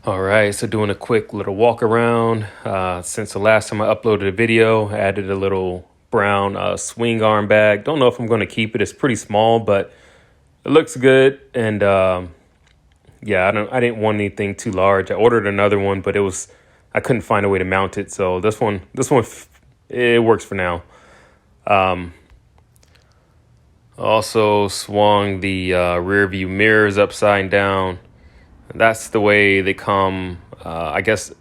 All right, so doing a quick little walk around. Since the last time I uploaded a video, I added a little brown swing arm bag. Don't know if I'm going to keep it. It's pretty small, but it looks good. And yeah, I didn't want anything too large. I ordered another one, but I couldn't find a way to mount it. So this one, it works for now. Also swung the rear view mirrors upside down. That's the way they come, I guess,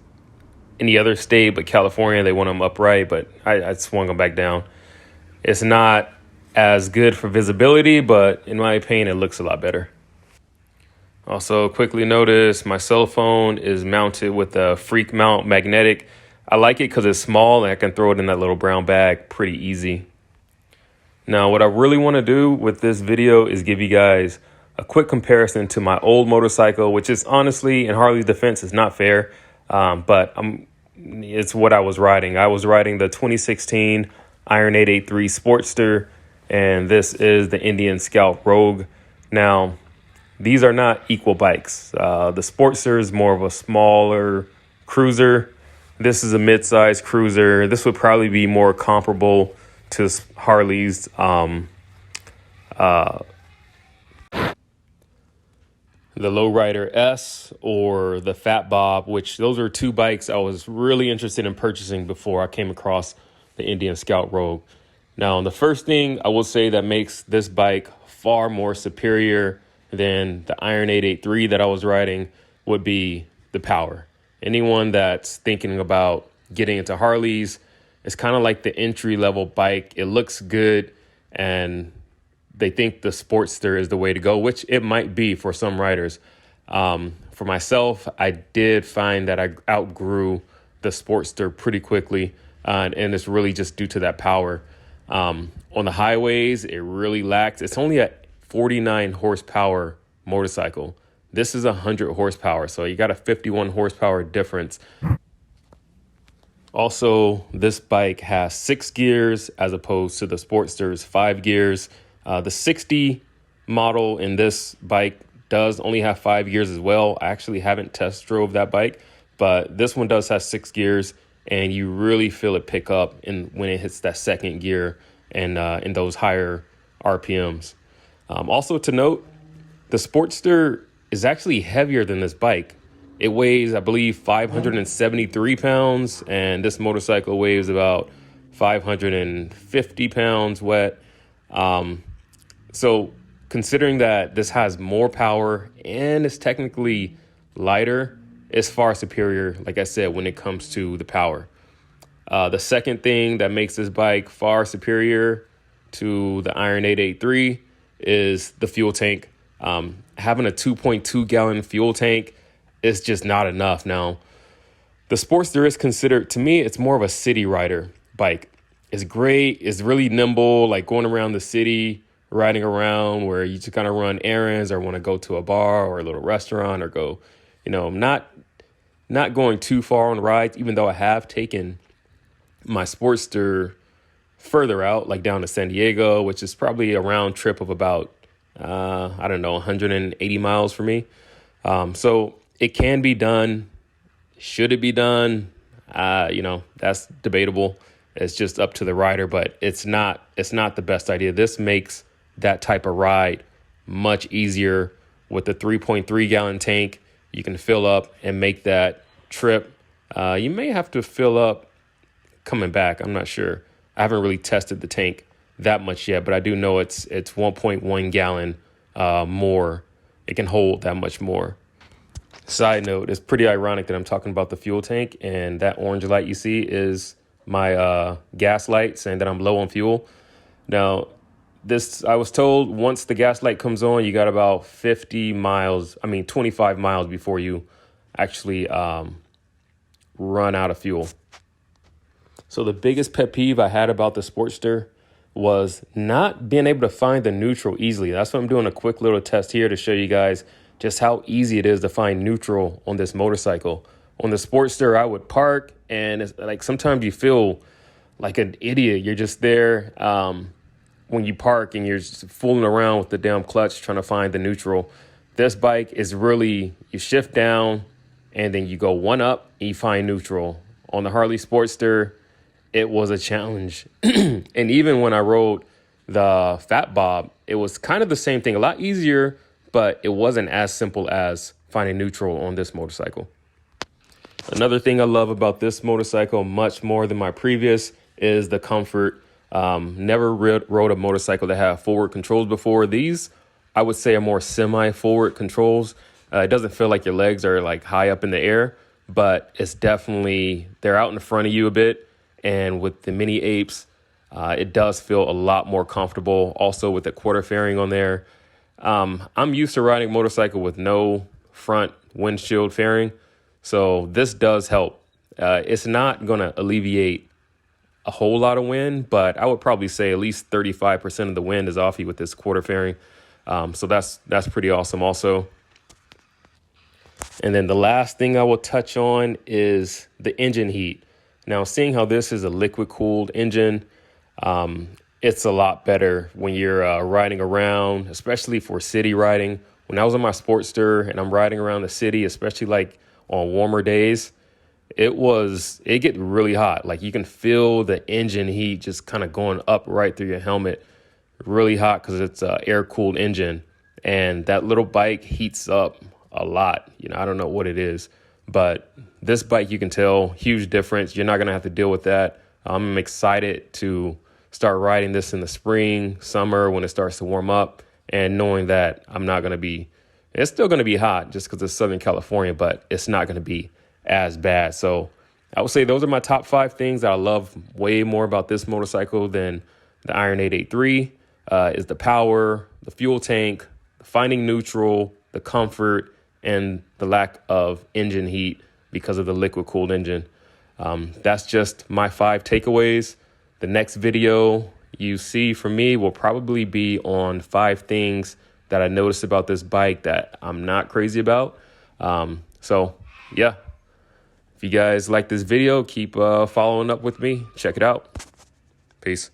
any other state, but California, they want them upright, but I swung them back down. It's not as good for visibility, but in my opinion, it looks a lot better. Also, quickly notice my cell phone is mounted with a Freak Mount magnetic. I like it because it's small and I can throw it in that little brown bag pretty easy. Now, what I really want to do with this video is give you guys a quick comparison to my old motorcycle, which is honestly, in Harley's defense, is not fair, but it's what I was riding. I was riding the 2016 Iron 883 Sportster, and this is the Indian Scout Rogue. Now, these are not equal bikes. The Sportster is more of a smaller cruiser. This is a mid-size cruiser. This would probably be more comparable to Harley's the Lowrider S or the Fat Bob, which those are two bikes I was really interested in purchasing before I came across the Indian Scout Rogue. Now, the first thing I will say that makes this bike far more superior than the Iron 883 that I was riding would be the power. Anyone that's thinking about getting into Harleys, it's kind of like the entry-level bike. It looks good, and they think the Sportster is the way to go, which it might be for some riders. For myself, I did find that I outgrew the Sportster pretty quickly, and it's really just due to that power. On the highways, it really lacks. It's only a 49 horsepower motorcycle. This is 100 horsepower, so you got a 51 horsepower difference. Also, this bike has 6 gears as opposed to the Sportster's 5 gears. The 60 model in this bike does only have 5 gears as well. I actually haven't test drove that bike, but this one does have 6 gears, and you really feel it pick up when it hits that second gear and in those higher RPMs. Also to note, the Sportster is actually heavier than this bike. It weighs, I believe, 573 pounds, and this motorcycle weighs about 550 pounds wet. So considering that this has more power and is technically lighter, it's far superior, like I said, when it comes to the power. The second thing that makes this bike far superior to the Iron 883 is the fuel tank. Having a 2.2 gallon fuel tank is just not enough. Now, the Sportster is considered, to me, it's more of a city rider bike. It's great. It's really nimble, like going around the city, riding around where you just kind of run errands or want to go to a bar or a little restaurant or go, not going too far on rides, even though I have taken my Sportster further out, like down to San Diego, which is probably a round trip of about, 180 miles for me. So it can be done. Should it be done? That's debatable. It's just up to the rider, but it's not the best idea. This makes that type of ride much easier. With the 3.3 gallon tank, you can fill up and make that trip. You may have to fill up coming back. I'm not sure. I haven't really tested the tank that much yet, but I do know it's 1.1 gallon more. It can hold that much more. Side note, it's pretty ironic that I'm talking about the fuel tank, and that orange light you see is my gas light saying that I'm low on fuel. Now, I was told once the gas light comes on, you got about 25 miles before you actually run out of fuel. So the biggest pet peeve I had about the Sportster was not being able to find the neutral easily. That's why I'm doing a quick little test here to show you guys just how easy it is to find neutral on this motorcycle. On the Sportster, I would park, and it's like sometimes you feel like an idiot. You're just there when you park and you're just fooling around with the damn clutch trying to find the neutral. This bike is really, you shift down, and then you go one up and you find neutral. On the Harley Sportster, it was a challenge. And even when I rode the Fat Bob, it was kind of the same thing, a lot easier, but it wasn't as simple as finding neutral on this motorcycle. Another thing I love about this motorcycle, much more than my previous, is the comfort. Never rode a motorcycle that had forward controls before. These, I would say, are more semi-forward controls. It doesn't feel like your legs are like high up in the air, but it's definitely, they're out in front of you a bit. And with the mini apes, it does feel a lot more comfortable. Also with the quarter fairing on there. I'm used to riding a motorcycle with no front windshield fairing. So this does help. It's not going to alleviate a whole lot of wind, but I would probably say at least 35% of the wind is off you with this quarter fairing. So that's pretty awesome also. And then the last thing I will touch on is the engine heat. Now, seeing how this is a liquid cooled engine, it's a lot better when you're riding around, especially for city riding. When I was on my Sportster and I'm riding around the city, especially like on warmer days, it get really hot. Like you can feel the engine heat just kind of going up right through your helmet. Really hot because it's an air cooled engine, and that little bike heats up a lot. I don't know what it is, but this bike, you can tell huge difference. You're not going to have to deal with that. I'm excited to start riding this in the spring, summer, when it starts to warm up, and knowing that it's still going to be hot just because it's Southern California, but it's not going to be as bad. So I would say those are my top 5 things that I love way more about this motorcycle than the Iron 883 is the power, the fuel tank, the finding neutral, the comfort, and the lack of engine heat because of the liquid cooled engine. That's just my 5 takeaways. The next video you see from me will probably be on 5 things that I noticed about this bike that I'm not crazy about. So yeah, if you guys like this video, keep following up with me. Check it out. Peace.